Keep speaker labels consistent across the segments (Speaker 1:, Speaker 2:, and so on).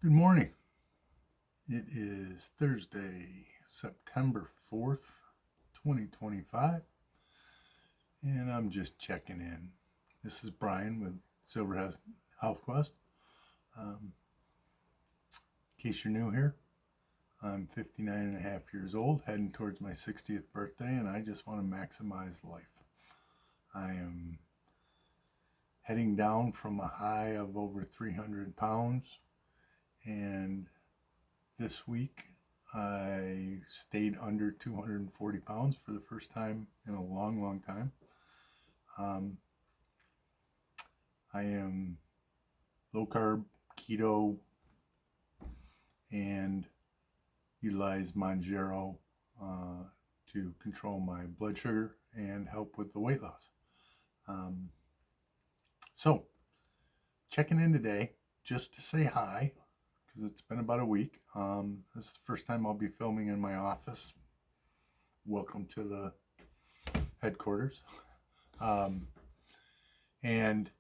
Speaker 1: Good morning. It is Thursday, September 4th, 2025, and I'm just checking in. This is Brian with Silver Health Quest. In case you're new here, I'm 59 and a half years old, heading towards my 60th birthday, and I just want to maximize life. I am heading down from a high of over 300 pounds, and this week I stayed under 240 pounds for the first time in a long, long time. Um, I am low carb, keto, and utilize Monjero uh, to control my blood sugar and help with the weight loss. Um, so, checking in today just to say hi because it's been about a week. This is the first time I'll be filming in my office. Welcome to the headquarters. Um, and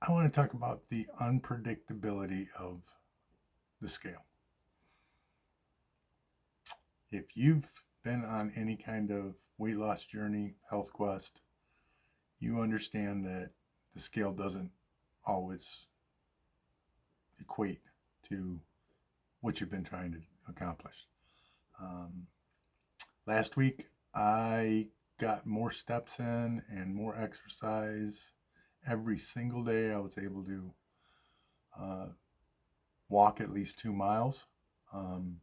Speaker 1: I want to talk about the unpredictability of the scale. If you've been on any kind of weight loss journey, health quest, you understand that the scale doesn't always equate to what you've been trying to accomplish. Um, Last week, I got more steps in and more exercise every single day. I was able to uh, walk at least 2 miles. Um,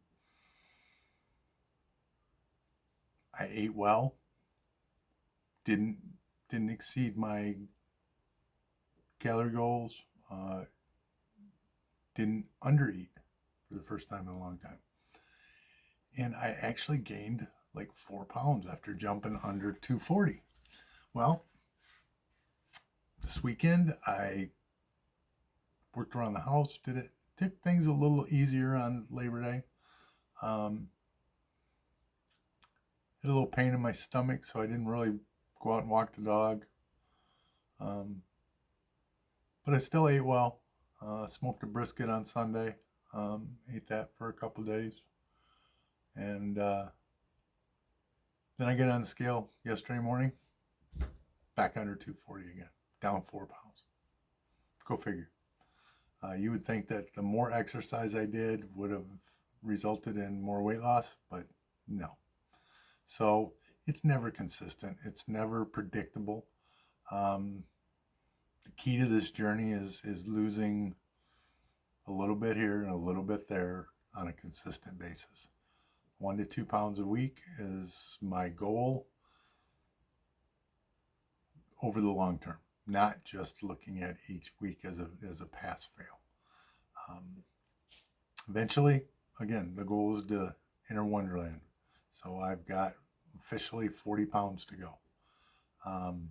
Speaker 1: I ate well. Didn't didn't exceed my calorie goals. Didn't undereat for the first time in a long time, and I actually gained like 4 pounds after jumping under 240. Well, this weekend I worked around the house, took things a little easier on Labor Day. Um, had a little pain in my stomach, so I didn't really go out and walk the dog. Um, but I still ate well. Smoked a brisket on Sunday. Ate that for a couple days, and then I get on the scale yesterday morning, back under 240 again, down 4 pounds. Go figure. You would think that the more exercise I did would have resulted in more weight loss, but no. So it's never consistent. It's never predictable. Um, the key to this journey is losing a little bit here and a little bit there on a consistent basis. 1 to 2 pounds a week is my goal over the long term, not just looking at each week as a pass fail. Um, Eventually, again, the goal is to enter Wonderland. So I've got officially 40 pounds to go. Um,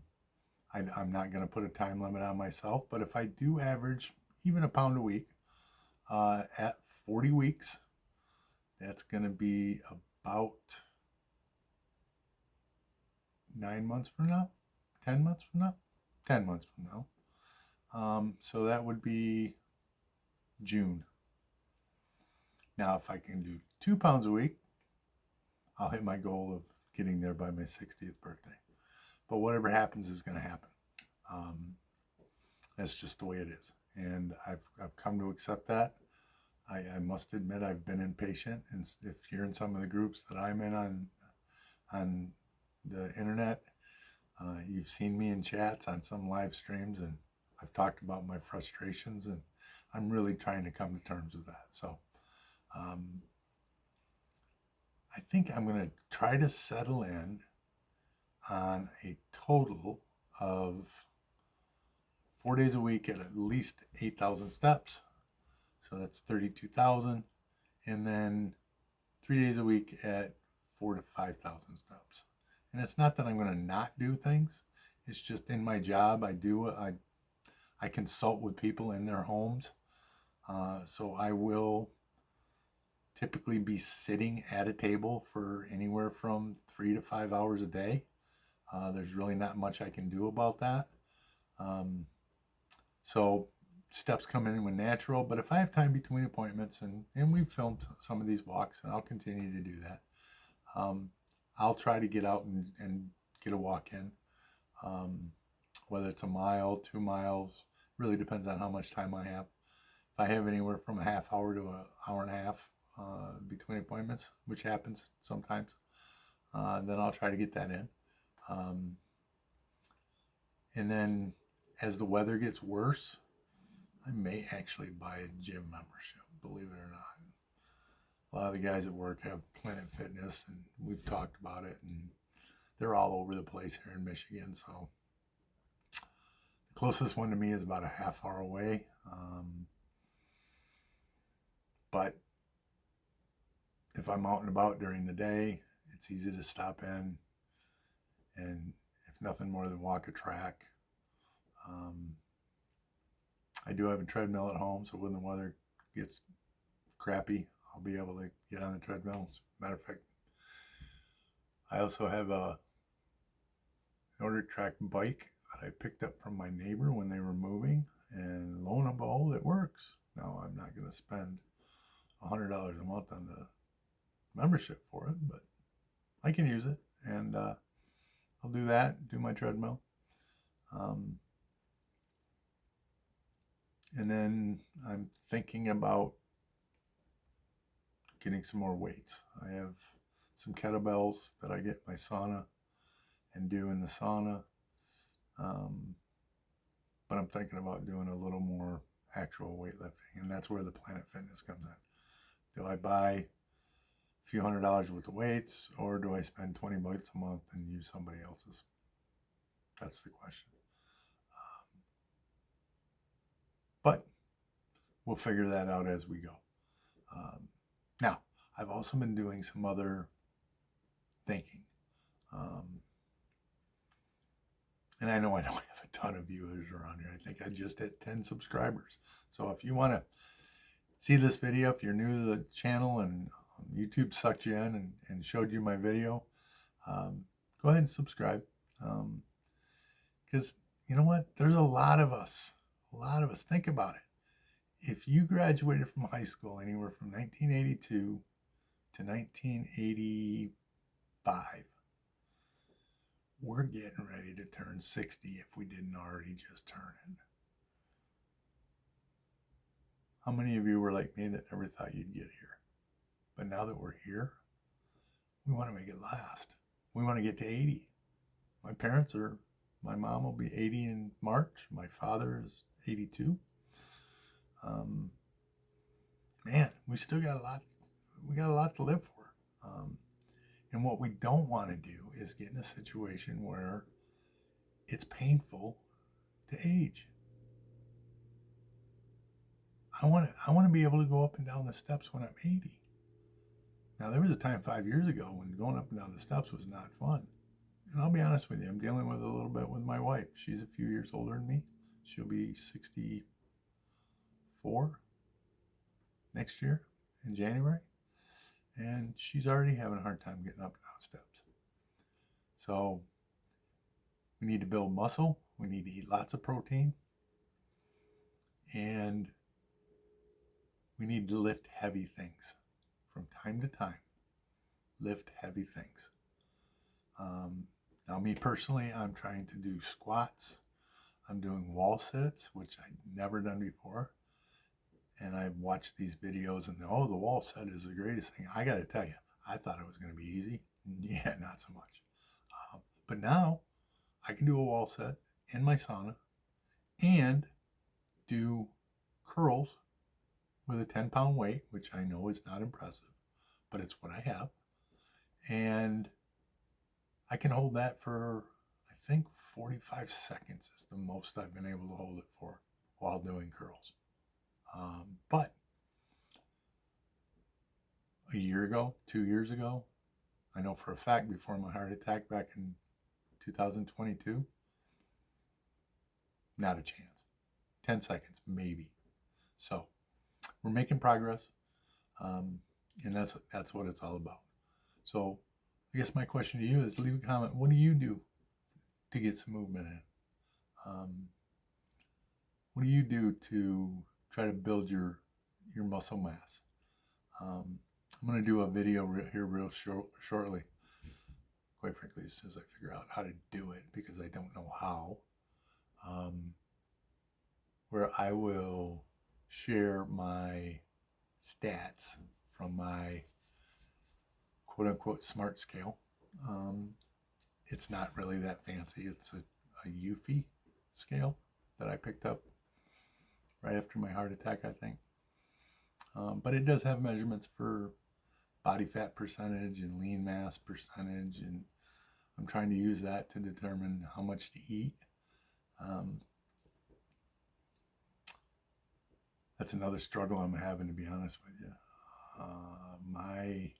Speaker 1: I'm not going to put a time limit on myself, but if I do average even a pound a week at 40 weeks, that's going to be about 9 months from now, 10 months from now, 10 months from now. So that would be June. Now, if I can do 2 pounds a week, I'll hit my goal of getting there by my 60th birthday. But whatever happens is going to happen. Um, that's just the way it is. And I've come to accept that. I must admit I've been impatient. And if you're in some of the groups that I'm in on the internet, you've seen me in chats on some live streams, and I've talked about my frustrations, and I'm really trying to come to terms with that. So um, I think I'm going to try to settle in on a total of 4 days a week at least 8,000 steps. So that's 32,000. And then 3 days a week at 4 to 5,000 steps. And it's not that I'm going to not do things. It's just in my job, I consult with people in their homes. So I will typically be sitting at a table for anywhere from 3 to 5 hours a day. There's really not much I can do about that. Um, so steps coming in when natural, but if I have time between appointments, and we've filmed some of these walks, and I'll continue to do that, I'll try to get out and get a walk in, whether it's a mile, 2 miles, really depends on how much time I have. If I have anywhere from a half hour to an hour and a half between appointments, which happens sometimes, then I'll try to get that in. And then as the weather gets worse, I may actually buy a gym membership, believe it or not. A lot of the guys at work have Planet Fitness, and we've talked about it, and they're all over the place here in Michigan. So the closest one to me is about a half hour away. But if I'm out and about during the day, it's easy to stop in and, if nothing more than walk a track. I do have a treadmill at home, so when the weather gets crappy, I'll be able to get on the treadmill. As a matter of fact, I also have an order track bike that I picked up from my neighbor when they were moving, and lo and behold, it works. Now, I'm not going to spend $100 a month on the membership for it, but I can use it, and I'll do that, do my treadmill. And then I'm thinking about getting some more weights. I have some kettlebells that I get in my sauna and do in the sauna. But I'm thinking about doing a little more actual weightlifting, and that's where the Planet Fitness comes in. Do I buy a few $100s worth of weights, or do I spend 20 bucks a month and use somebody else's? That's the question. But we'll figure that out as we go. Now, I've also been doing some other thinking. And I know I don't have a ton of viewers around here. I think I just hit 10 subscribers. So if you want to see this video, if you're new to the channel and YouTube sucked you in and showed you my video, go ahead and subscribe. Because you know what? There's a lot of us. Think about it. If you graduated from high school anywhere from 1982 to 1985, we're getting ready to turn 60 if we didn't already just turn it. How many of you were like me that never thought you'd get here? But now that we're here, we want to make it last. We want to get to 80. My mom will be 80 in March. My father is 82. Man, we still got a lot. We got a lot to live for. And what we don't want to do is get in a situation where it's painful to age. I want to be able to go up and down the steps when I'm 80. Now, there was a time 5 years ago when going up and down the steps was not fun. And I'll be honest with you, I'm dealing with it a little bit with my wife. She's a few years older than me. She'll be 64 next year in January. And she's already having a hard time getting up and down steps. So we need to build muscle. We need to eat lots of protein. And we need to lift heavy things from time to time. Lift heavy things. Now, me personally, I'm trying to do squats. I'm doing wall sits, which I've never done before. And I've watched these videos and, the wall set is the greatest thing. I got to tell you, I thought it was going to be easy. Yeah, not so much. But now I can do a wall set in my sauna and do curls with a 10-pound weight, which I know is not impressive, but it's what I have. And I can hold that for, I think, 45 seconds is the most I've been able to hold it for while doing curls. But a year ago, 2 years ago, I know for a fact before my heart attack back in 2022, not a chance. 10 seconds, maybe. So we're making progress, and that's what it's all about. So I guess my question to you is, leave a comment. What do you do to get some movement in? what do you do to try to build your muscle mass? I'm going to do a video here real shortly, quite frankly, as soon as I figure out how to do it, because I don't know how, where I will share my stats from my quote-unquote smart scale. It's not really that fancy. It's a Eufy scale that I picked up right after my heart attack, I think. But it does have measurements for body fat percentage and lean mass percentage, and I'm trying to use that to determine how much to eat. That's another struggle I'm having, to be honest with you. My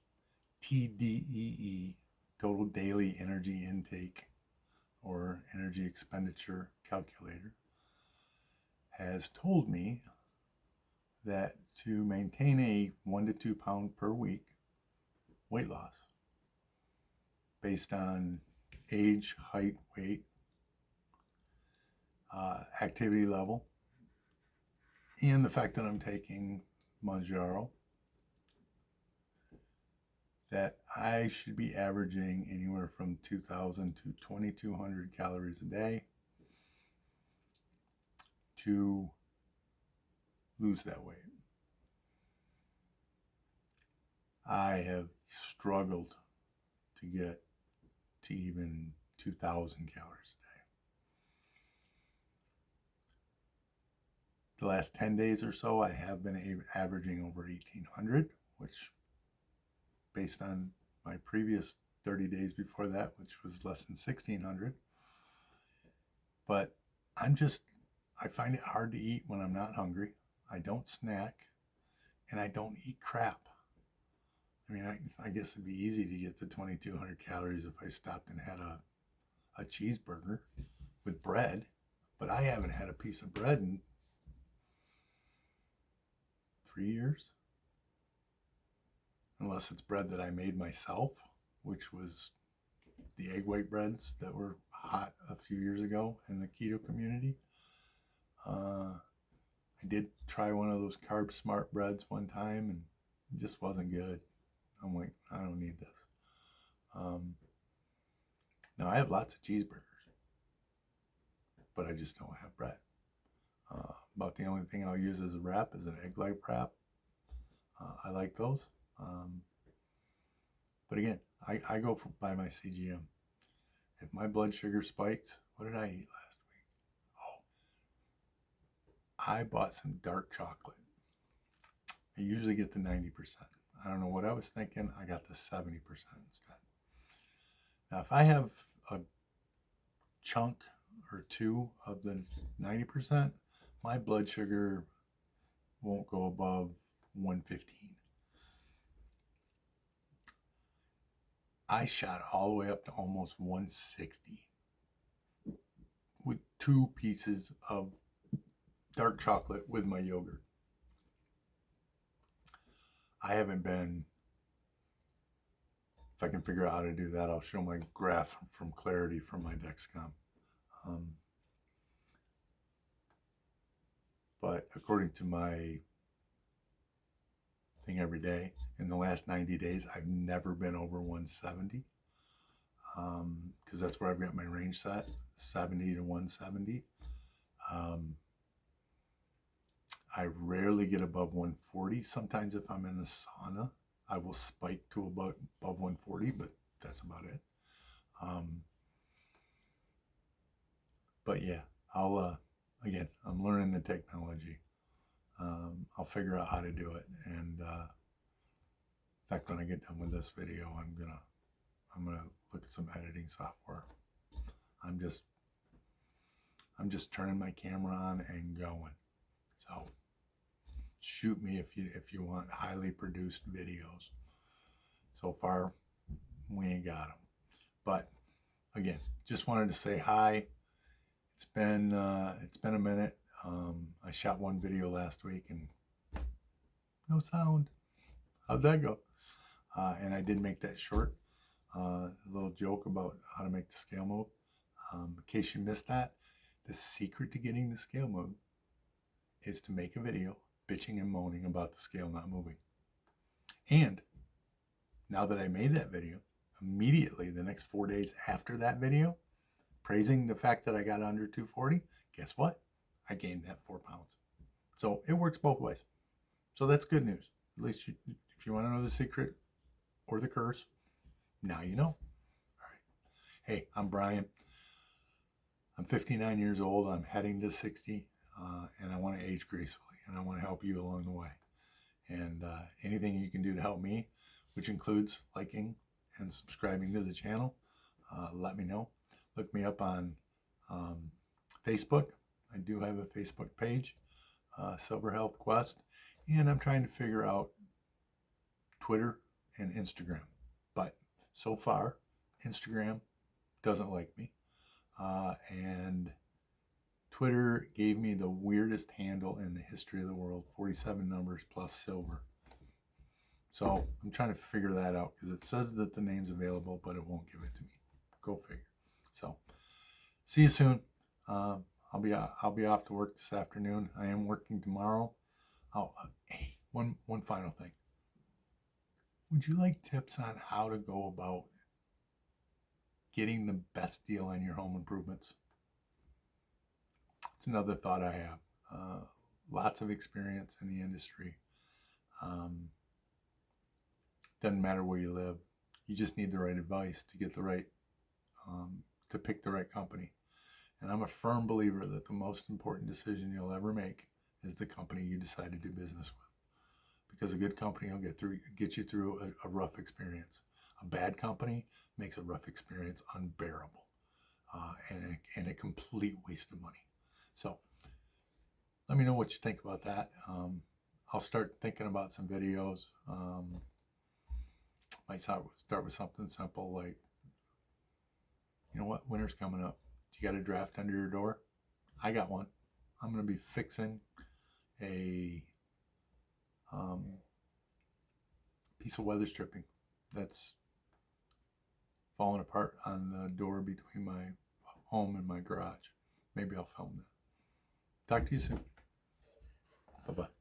Speaker 1: TDEE, total daily energy intake or energy expenditure calculator, has told me that to maintain a 1 to 2 pound per week weight loss based on age, height, weight, activity level, and the fact that I'm taking Mounjaro, that I should be averaging anywhere from 2,000 to 2,200 calories a day to lose that weight. I have struggled to get to even 2,000 calories a day. The last 10 days or so, I have been averaging over 1,800, which, based on my previous 30 days before that, which was less than 1,600. But I find it hard to eat when I'm not hungry. I don't snack, and I don't eat crap. I mean, I guess it'd be easy to get to 2,200 calories if I stopped and had a cheeseburger with bread, but I haven't had a piece of bread in 3 years. Unless it's bread that I made myself, which was the egg white breads that were hot a few years ago in the keto community. I did try one of those Carb Smart breads one time, and it just wasn't good. I'm like, I don't need this. Now, I have lots of cheeseburgers, but I just don't have bread. About the only thing I'll use as a wrap is an egg white wrap. I like those. But again, I go by my CGM. If my blood sugar spikes, what did I eat last week? Oh, I bought some dark chocolate. I usually get the 90%. I don't know what I was thinking. I got the 70% instead. Now, if I have a chunk or two of the 90%, my blood sugar won't go above 115. I shot all the way up to almost 160 with 2 pieces of dark chocolate with my yogurt. I haven't been, if I can figure out how to do that, I'll show my graph from Clarity from my Dexcom. But according to my thing every day, in the last 90 days, I've never been over 170, because that's where I've got my range set, 70 to 170. I rarely get above 140. Sometimes if I'm in the sauna, I will spike to above 140, but that's about it. But yeah, again, I'm learning the technology. I'll figure out how to do it. And in fact, when I get done with this video, I'm gonna look at some editing software. I'm just turning my camera on and going. So shoot me if you want highly produced videos. So far, we ain't got them. But again, just wanted to say hi. It's been a minute. I shot one video last week and no sound. How'd that go? And I did make that short. A little joke about how to make the scale move. In case you missed that, the secret to getting the scale move is to make a video bitching and moaning about the scale not moving. And now that I made that video, immediately the next 4 days after that video, praising the fact that I got under 240, guess what? I gained that 4 pounds. So it works both ways. So that's good news. At least if you want to know the secret or the curse, now you know. All right. Hey, I'm Brian. I'm 59 years old. I'm heading to 60, and I want to age gracefully, and I want to help you along the way. And anything you can do to help me, which includes liking and subscribing to the channel, let me know. Look me up on Facebook. I do have a Facebook page, Silver Health Quest, and I'm trying to figure out Twitter and Instagram. But so far, Instagram doesn't like me. And Twitter gave me the weirdest handle in the history of the world, 47 numbers plus silver. So I'm trying to figure that out because it says that the name's available, but it won't give it to me. Go figure. So see you soon. I'll be off to work this afternoon. I am working tomorrow. Oh, hey, one final thing. Would you like tips on how to go about getting the best deal on your home improvements? It's another thought I have. Lots of experience in the industry. Doesn't matter where you live. You just need the right advice to get the right, to pick the right company. And I'm a firm believer that the most important decision you'll ever make is the company you decide to do business with. Because a good company will get you through a rough experience. A bad company makes a rough experience unbearable, and a complete waste of money. So let me know what you think about that. I'll start thinking about some videos. Might start with something simple like, you know what, winter's coming up. Do you got a draft under your door? I got one. I'm going to be fixing a piece of weather stripping that's falling apart on the door between my home and my garage. Maybe I'll film that. Talk to you soon. Bye-bye.